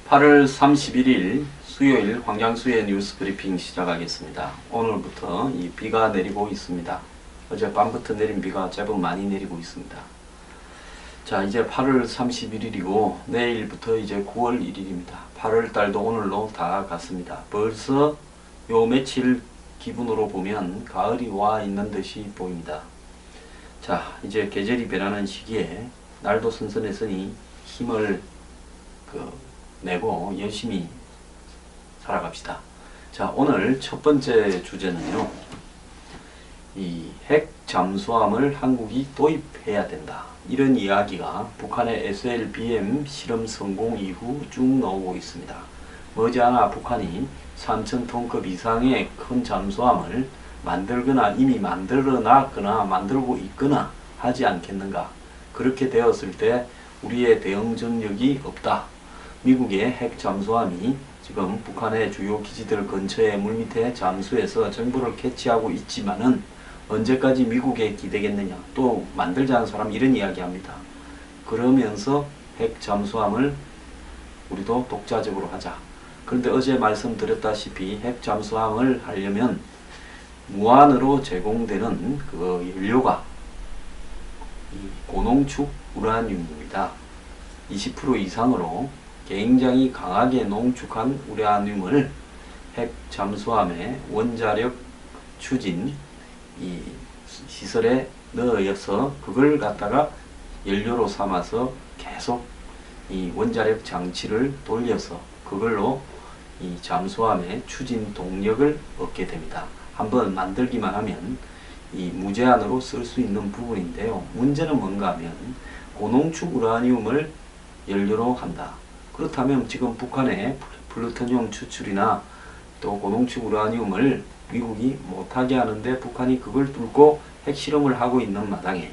(8월 31일) 수요일 황장수의 뉴스 브리핑 시작하겠습니다. 오늘부터 이 비가 내리고 있습니다. 어젯밤부터 내린 비가 제법 많이 내리고 있습니다. 자, 이제 8월 31일이고 내일부터 이제 9월 1일입니다. 8월달도 오늘로 다 갔습니다. 벌써 요 며칠 기분으로 보면 가을이 와 있는 듯이 보입니다. 자, 이제 계절이 변하는 시기에 날도 선선했으니 힘을 내고 열심히 살아갑시다. 자, 오늘 첫 번째 주제는요, 이 핵 잠수함을 한국이 도입해야 된다, 이런 이야기가 북한의 SLBM 실험 성공 이후 쭉 나오고 있습니다. 머지않아 북한이 3,000톤급 이상의 큰 잠수함을 만들거나 이미 만들어 놨거나 만들고 있거나 하지 않겠는가. 그렇게 되었을 때 우리의 대응 전력이 없다. 미국의 핵 잠수함이 지금 북한의 주요 기지들 근처에 물밑에 잠수해서 정보를 캐치하고 있지만은 언제까지 미국에 기대겠느냐. 또 만들자는 사람 이런 이야기 합니다. 그러면서 핵 잠수함을 우리도 독자적으로 하자. 그런데 어제 말씀드렸다시피 핵 잠수함을 하려면 무한으로 제공되는 그 연료가 고농축 우라늄입니다. 20% 이상으로 굉장히 강하게 농축한 우라늄을 핵 잠수함의 원자력 추진 이 시설에 넣어서 그걸 갖다가 연료로 삼아서 계속 이 원자력 장치를 돌려서 그걸로 이 잠수함의 추진 동력을 얻게 됩니다. 한번 만들기만 하면 이 무제한으로 쓸 수 있는 부분인데요. 문제는 뭔가 하면 고농축 우라늄을 연료로 한다. 그렇다면 지금 북한의 플루토늄 추출이나 또 고농축 우라늄을 미국이 못하게 하는데 북한이 그걸 뚫고 핵실험을 하고 있는 마당에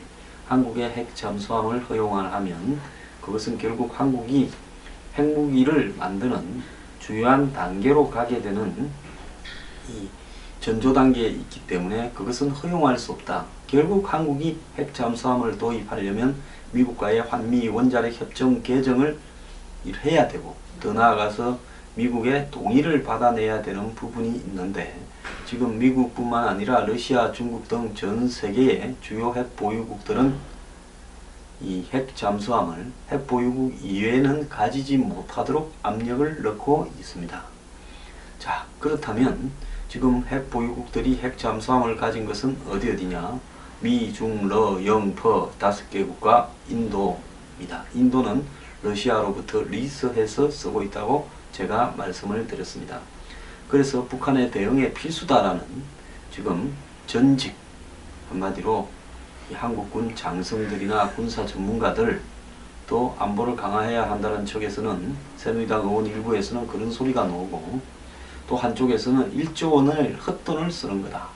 한국의 핵 잠수함을 허용하면 그것은 결국 한국이 핵무기를 만드는 중요한 단계로 가게 되는 이 전조 단계에 있기 때문에 그것은 허용할 수 없다. 결국 한국이 핵 잠수함을 도입하려면 미국과의 환미 원자력 협정 개정을 해야 되고 더 나아가서 미국의 동의를 받아내야 되는 부분이 있는데 지금 미국뿐만 아니라 러시아, 중국 등 전 세계의 주요 핵 보유국들은 이 핵 잠수함을 핵 보유국 이외에는 가지지 못하도록 압력을 넣고 있습니다. 자, 그렇다면 지금 핵 보유국들이 핵 잠수함을 가진 것은 어디냐? 미, 중, 러, 영, 퍼 5개국과 인도입니다. 인도는 러시아로부터 리스해서 쓰고 있다고 제가 말씀을 드렸습니다. 그래서 북한의 대응에 필수다라는 지금 전직, 한마디로 한국군 장성들이나 군사 전문가들, 또 안보를 강화해야 한다는 쪽에서는 새누리당 의원 일부에서는 그런 소리가 나오고 또 한쪽에서는 1조 원을 헛돈을 쓰는 거다.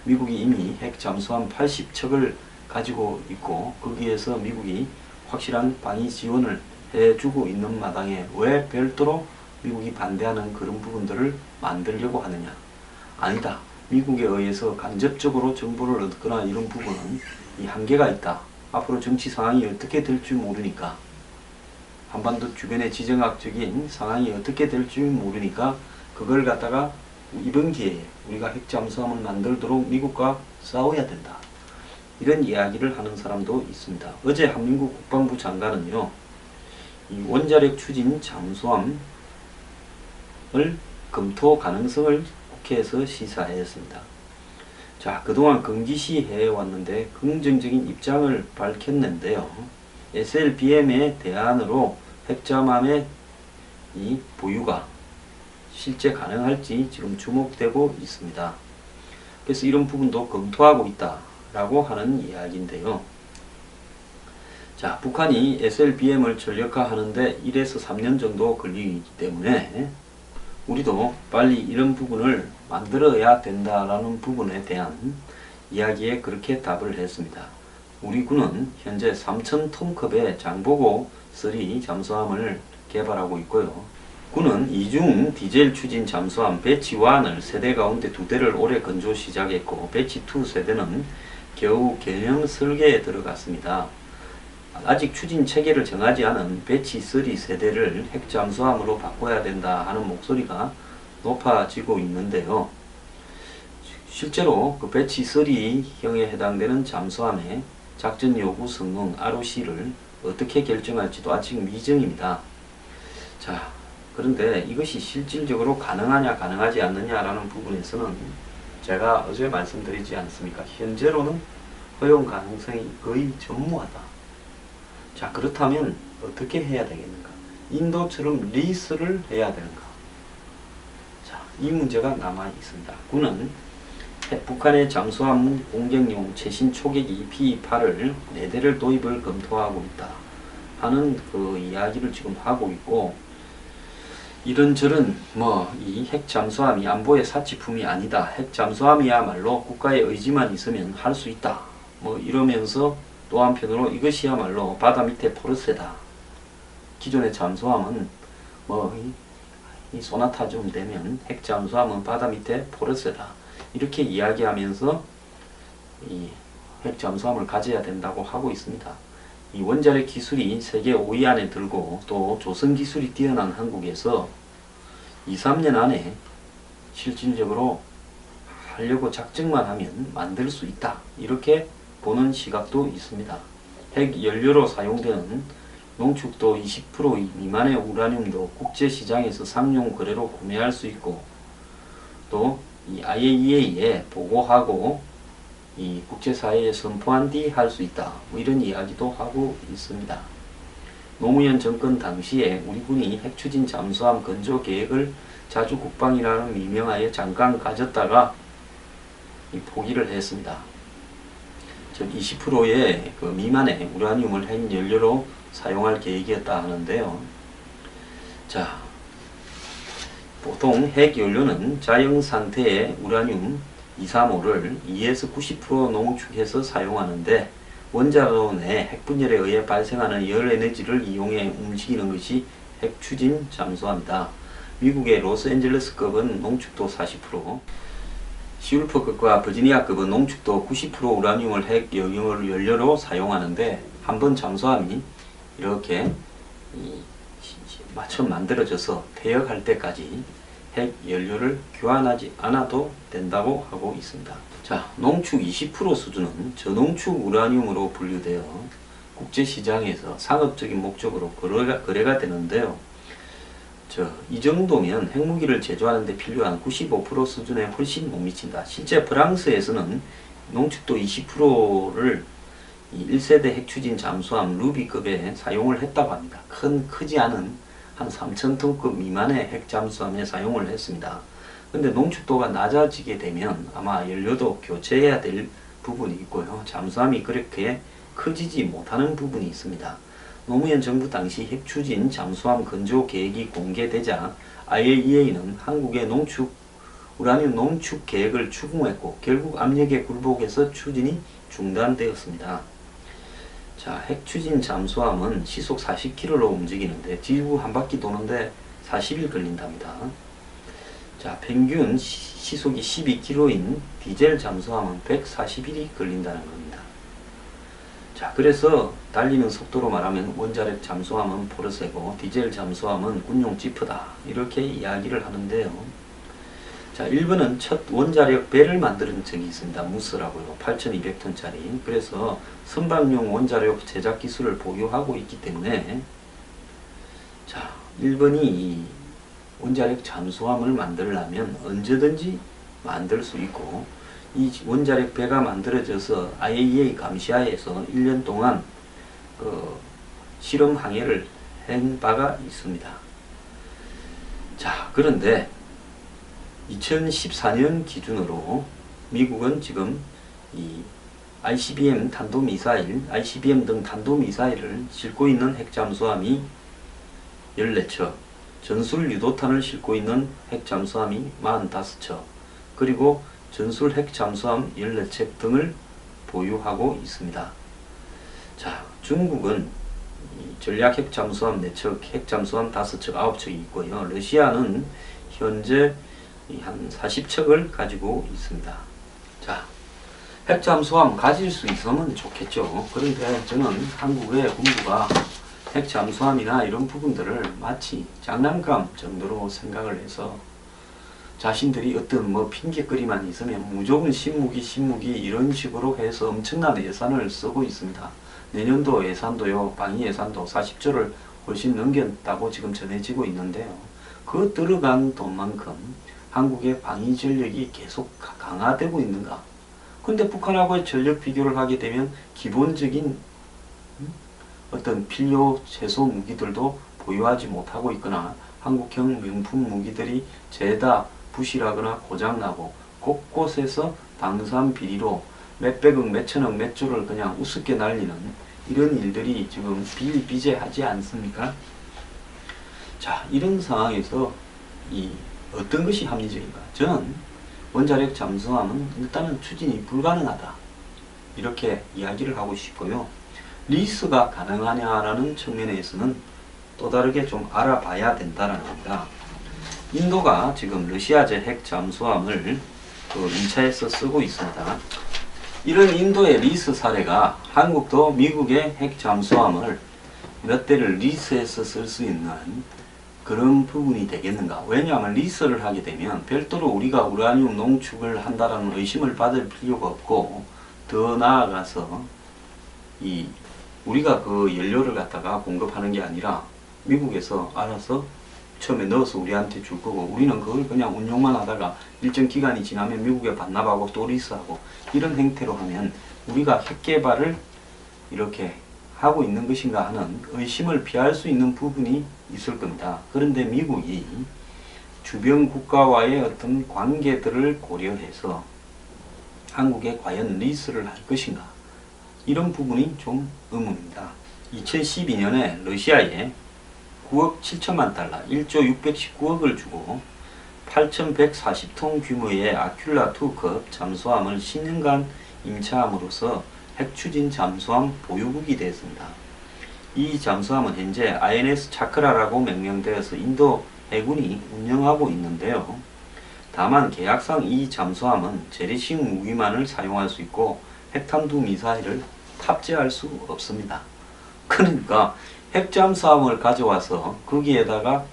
미국이 이미 핵 잠수함 80척을 가지고 있고 거기에서 미국이 확실한 방위 지원을 해주고 있는 마당에 왜 별도로 미국이 반대하는 그런 부분들을 만들려고 하느냐. 아니다. 미국에 의해서 간접적으로 정보를 얻거나 이런 부분은 이 한계가 있다. 앞으로 정치 상황이 어떻게 될지 모르니까, 한반도 주변의 지정학적인 상황이 어떻게 될지 모르니까 그걸 갖다가 이번 기회에 우리가 핵 잠수함을 만들도록 미국과 싸워야 된다. 이런 이야기를 하는 사람도 있습니다. 어제 한민국 국방부 장관은요, 이 원자력 추진 잠수함을 검토 가능성을 국회에서 시사했습니다. 자, 그동안 금기시해 왔는데 긍정적인 입장을 밝혔는데요. SLBM의 대안으로 핵잠함의 이 보유가 실제 가능할지 지금 주목되고 있습니다. 그래서 이런 부분도 검토하고 있다라고 하는 이야기인데요. 자, 북한이 SLBM을 전력화하는데 1에서 3년 정도 걸리기 때문에 우리도 빨리 이런 부분을 만들어야 된다라는 부분에 대한 이야기에 그렇게 답을 했습니다. 우리 군은 현재 3,000톤급의 장보고 3 잠수함을 개발하고 있고요. 군은 이중 디젤 추진 잠수함 배치 1을 세대 가운데 2대를 올해 건조 시작했고 배치 2 세대는 겨우 경영 설계에 들어갔습니다. 아직 추진 체계를 정하지 않은 배치 3 세대를 핵 잠수함으로 바꿔야 된다 하는 목소리가 높아지고 있는데요. 실제로 그 배치 3형에 해당되는 잠수함의 작전 요구 성능 ROC를 어떻게 결정할지도 아직 미정입니다. 자, 그런데 이것이 실질적으로 가능하냐 가능하지 않느냐라는 부분에서는 제가 어제 말씀드리지 않습니까? 현재로는 허용 가능성이 거의 전무하다. 자, 그렇다면 어떻게 해야 되겠는가? 인도처럼 리스를 해야 되는가? 자, 이 문제가 남아 있습니다. 군은 북한의 잠수함 공격용 최신 초계기 P-8을 4대를 도입을 검토하고 있다 하는 그 이야기를 지금 하고 있고, 이런저런 이 핵 잠수함이 안보의 사치품이 아니다. 핵 잠수함이야말로 국가의 의지만 있으면 할 수 있다. 이러면서 또 한편으로 이것이야말로 바다 밑에 포르쉐다. 기존의 잠수함은 이 소나타 좀 되면 핵 잠수함은 바다 밑에 포르쉐다. 이렇게 이야기하면서 이 핵 잠수함을 가져야 된다고 하고 있습니다. 이 원자력 기술이 세계 5위 안에 들고 또 조선 기술이 뛰어난 한국에서 2, 3년 안에 실질적으로 하려고 작정만 하면 만들 수 있다. 이렇게 보는 시각도 있습니다. 핵 연료로 사용되는 농축도 20% 미만의 우라늄도 국제시장에서 상용 거래로 구매할 수 있고, 또 이 IAEA에 보고하고 이 국제사회에 선포한 뒤 할 수 있다. 이런 이야기도 하고 있습니다. 노무현 정권 당시에 우리 군이 핵추진 잠수함 건조 계획을 자주 국방이라는 미명하에 잠깐 가졌다가 포기를 했습니다. 즉 20%의 그 미만의 우라늄을 핵 연료로 사용할 계획이었다 하는데요. 자, 보통 핵 연료는 자영 상태의 우라늄 235를 2에서 90% 농축해서 사용하는데, 원자로 내 핵분열에 의해 발생하는 열 에너지를 이용해 움직이는 것이 핵 추진 잠수함이다. 미국의 로스앤젤레스급은 농축도 40%, 시울프급과 버지니아급은 농축도 90% 우라늄을 핵 연료로 사용하는데, 한번 잠수함이 이렇게 맞춰 만들어져서 퇴역할 때까지 핵 연료를 교환하지 않아도 된다고 하고 있습니다. 자, 농축 20% 수준은 저농축 우라늄으로 분류되어 국제시장에서 상업적인 목적으로 거래가 되는데요. 이 정도면 핵무기를 제조하는 데 필요한 95% 수준에 훨씬 못 미친다. 실제 프랑스에서는 농축도 20%를 1세대 핵추진 잠수함 루비급에 사용을 했다고 합니다. 크지 않은 한 3,000톤급 미만의 핵 잠수함에 사용을 했습니다. 근데 농축도가 낮아지게 되면 아마 연료도 교체해야 될 부분이 있고요. 잠수함이 그렇게 커지지 못하는 부분이 있습니다. 노무현 정부 당시 핵추진 잠수함 건조 계획이 공개되자 IAEA는 한국의 우라늄 농축 계획을 추궁했고 결국 압력에 굴복해서 추진이 중단되었습니다. 자, 핵추진 잠수함은 시속 40km로 움직이는데 지구 한 바퀴 도는데 40일 걸린답니다. 자, 평균 시속이 12km인 디젤 잠수함은 140일이 걸린다는 겁니다. 자, 그래서 달리는 속도로 말하면 원자력 잠수함은 포르쉐고 디젤 잠수함은 군용 지프다. 이렇게 이야기를 하는데요. 자, 일본은 첫 원자력 배를 만드는 적이 있습니다. 무스라고요. 8,200톤짜리. 그래서 선박용 원자력 제작 기술을 보유하고 있기 때문에, 자, 일본이 이 원자력 잠수함을 만들려면 언제든지 만들 수 있고, 이 원자력 배가 만들어져서 IAEA 감시하에서 1년 동안 실험 항해를 한 바가 있습니다. 자, 그런데 2014년 기준으로 미국은 지금 이 ICBM 등 탄도미사일을 싣고 있는 핵잠수함이 14척, 전술 유도탄을 싣고 있는 핵잠수함이 45척, 그리고 전술 핵잠수함 14척 등을 보유하고 있습니다. 자, 중국은 전략 핵 잠수함 4척, 핵 잠수함 5척, 9척이 있고요. 러시아는 현재 한 40척을 가지고 있습니다. 자, 핵 잠수함 가질 수 있으면 좋겠죠. 그런데 저는 한국의 군부가 핵 잠수함이나 이런 부분들을 마치 장난감 정도로 생각을 해서 자신들이 어떤 뭐 핑계거리만 있으면 무조건 신무기 이런 식으로 해서 엄청난 예산을 쓰고 있습니다. 내년도 예산도요, 방위 예산도 40조를 훨씬 넘겼다고 지금 전해지고 있는데요. 그 들어간 돈만큼 한국의 방위 전력이 계속 강화되고 있는가? 근데 북한하고의 전력 비교를 하게 되면 기본적인 어떤 필요 최소 무기들도 보유하지 못하고 있거나 한국형 명품 무기들이 죄다 부실하거나 고장나고 곳곳에서 방산 비리로 몇백억, 몇천억, 몇 조를 그냥 우습게 날리는 이런 일들이 지금 비일비재하지 않습니까? 자, 이런 상황에서 어떤 것이 합리적인가? 저는 원자력 잠수함은 일단은 추진이 불가능하다, 이렇게 이야기를 하고 싶고요. 리스가 가능하냐라는 측면에서는 또 다르게 좀 알아봐야 된다는 겁니다. 인도가 지금 러시아제 핵 잠수함을 인차에서 쓰고 있습니다. 이런 인도의 리스 사례가 한국도 미국의 핵 잠수함을 몇 대를 리스해서 쓸 수 있는 그런 부분이 되겠는가? 왜냐하면 리스를 하게 되면 별도로 우리가 우라늄 농축을 한다라는 의심을 받을 필요가 없고, 더 나아가서 우리가 그 연료를 갖다가 공급하는 게 아니라 미국에서 알아서 처음에 넣어서 우리한테 줄 거고, 우리는 그걸 그냥 운용만 하다가 일정 기간이 지나면 미국에 반납하고 또 리스하고, 이런 행태로 하면 우리가 핵 개발을 이렇게 하고 있는 것인가 하는 의심을 피할 수 있는 부분이 있을 겁니다. 그런데 미국이 주변 국가와의 어떤 관계들을 고려해서 한국에 과연 리스를 할 것인가, 이런 부분이 좀 의문입니다. 2012년에 러시아에 9억 7천만 달러, 1조 619억을 주고 8,140톤 규모의 아큘라2급 잠수함을 10년간 임차함으로써 핵추진 잠수함 보유국이 되었습니다. 이 잠수함은 현재 INS 차크라라고 명명되어서 인도 해군이 운영하고 있는데요. 다만 계약상 이 잠수함은 재래식 무기만을 사용할 수 있고 핵탄두 미사일을 탑재할 수 없습니다. 그러니까 핵잠수함을 가져와서 거기에다가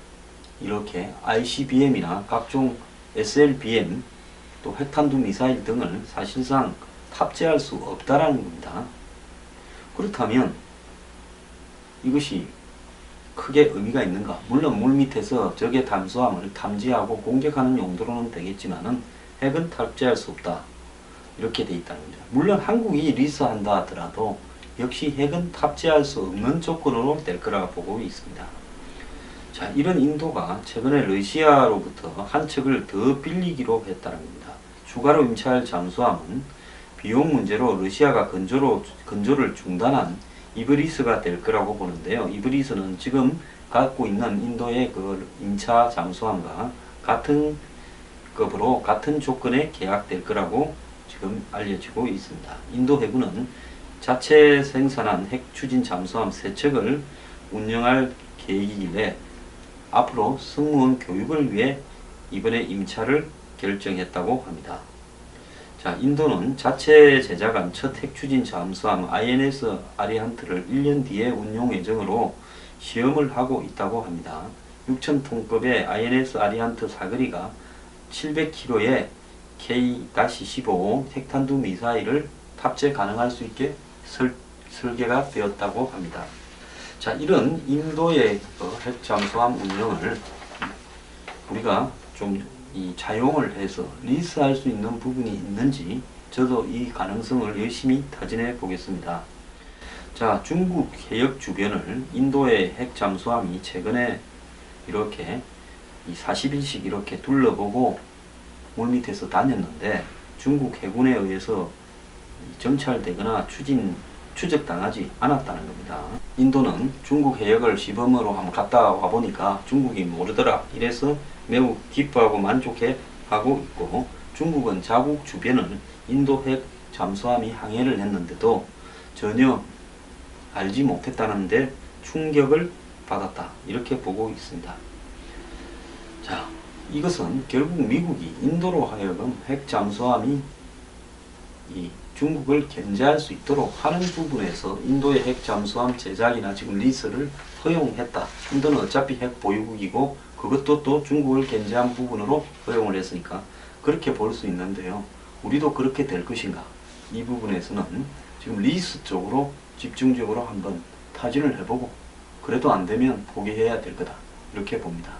이렇게 ICBM이나 각종 SLBM, 또 핵탄두 미사일 등을 사실상 탑재할 수 없다라는 겁니다. 그렇다면 이것이 크게 의미가 있는가? 물론 물밑에서 적의 잠수함을 탐지하고 공격하는 용도로는 되겠지만은 핵은 탑재할 수 없다, 이렇게 돼 있다는 겁니다. 물론 한국이 리스한다 하더라도 역시 핵은 탑재할 수 없는 조건으로 될 거라 보고 있습니다. 자, 이런 인도가 최근에 러시아로부터 한 척을 더 빌리기로 했다는 겁니다. 추가로 임차할 잠수함은 비용 문제로 러시아가 건조를 중단한 이브리스가 될 거라고 보는데요. 이브리스는 지금 갖고 있는 인도의 그 임차 잠수함과 같은 급으로 같은 조건에 계약될 거라고 지금 알려지고 있습니다. 인도 해군은 자체 생산한 핵 추진 잠수함 3척을 운영할 계획이길래 앞으로 승무원 교육을 위해 이번에 임차를 결정했다고 합니다. 자, 인도는 자체 제작한 첫 핵 추진 잠수함 INS 아리한트를 1년 뒤에 운용 예정으로 시험을 하고 있다고 합니다. 6,000톤급의 INS 아리한트 사거리가 700km의 K-15 핵탄두 미사일을 탑재 가능할 수 있게 설계가 되었다고 합니다. 자, 이런 인도의 핵 잠수함 운영을 우리가 좀 차용을 해서 리스할 수 있는 부분이 있는지 저도 이 가능성을 열심히 타진해 보겠습니다. 자, 중국 해역 주변을 인도의 핵 잠수함이 최근에 이렇게 40일씩 이렇게 둘러보고 물밑에서 다녔는데 중국 해군에 의해서 정찰되거나 추적당하지 않았다는 겁니다. 인도는 중국 해역을 시범으로 한번 갔다 와 보니까 중국이 모르더라, 이래서 매우 기뻐하고 만족해 하고 있고, 중국은 자국 주변을 인도 핵 잠수함이 항해를 했는데도 전혀 알지 못했다는데 충격을 받았다. 이렇게 보고 있습니다. 자, 이것은 결국 미국이 인도로 하여금 핵 잠수함이 이 중국을 견제할 수 있도록 하는 부분에서 인도의 핵 잠수함 제작이나 지금 리스를 허용했다. 인도는 어차피 핵 보유국이고 그것도 또 중국을 견제한 부분으로 허용을 했으니까 그렇게 볼 수 있는데요. 우리도 그렇게 될 것인가? 이 부분에서는 지금 리스 쪽으로 집중적으로 한번 타진을 해보고 그래도 안 되면 포기해야 될 거다. 이렇게 봅니다.